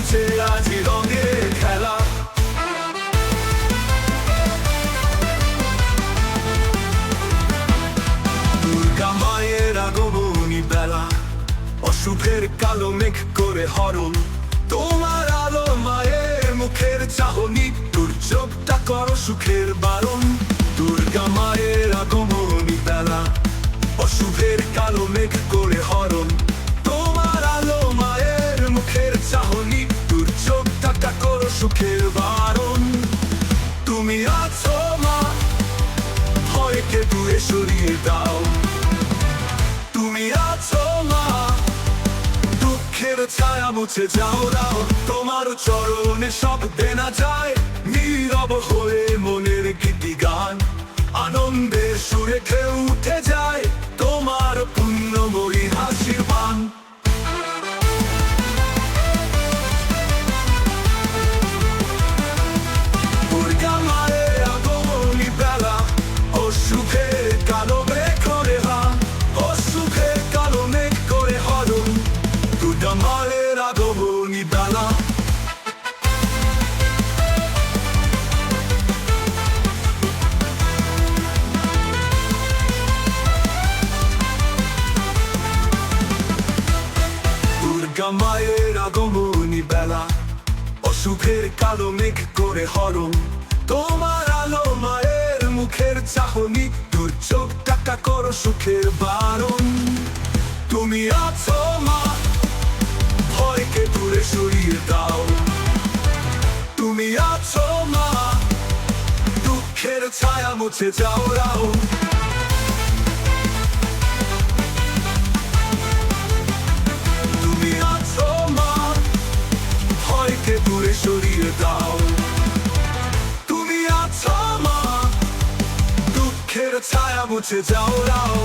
চলছে আজি রঙের খেলা। দুর্গা মায়ের আগমনী বেলা, অশুভের কালো মেঘ করে হরণ। তোমার আলো মায়ের মুখের চাহনি, দুর্যোগটা করো সুখের বারণ। দুর্গা মায়ের আগমনী বেলা, অশুভের কালো মেঘ করে হরণ। তোমার আলো মায়ের মুখের চাহনি, দুর্যোগটা করো সুখের বারণ। তুমি আছো মা, ভয়কে দূরে সরিয়ে দাও। তুমি আছো মা, দুঃখের ছায়া মুছে যাও দাও। তোমার চরণে সব দেনা যায়, নীরব হয়ে মনের গীতি গান। আনন্দের সুরে ঢেউ উঠে যায়, তোমার পুণ্যময়ী হাসির বান। দুর্গা মায়ের আগমনী বেলা, অশুভের কালো মেঘ করে হান, অশুভের কালো মেঘ করে হরণ। দুর্গা মায়ের আগমনী বেলা। দুর্গা মায়ের আগমনী বেলা, অশুভের কালো মেঘ করে হরণ। তোমার আলো মায়ের মুখের চাহনি, দুর্যোগটা করো সুখের বারণ। তুমি আছো মা, ভয়কে দূরে সরিয়ে দাও। তুমি আছো মা, দুঃখের ছায়া মুছে যাও রাও। তুমি আছো মা, ভয়কে দূরে সরিয়ে দাও। তুমি আছো মা, দুঃখের ছায়া মুছে যাও রাও।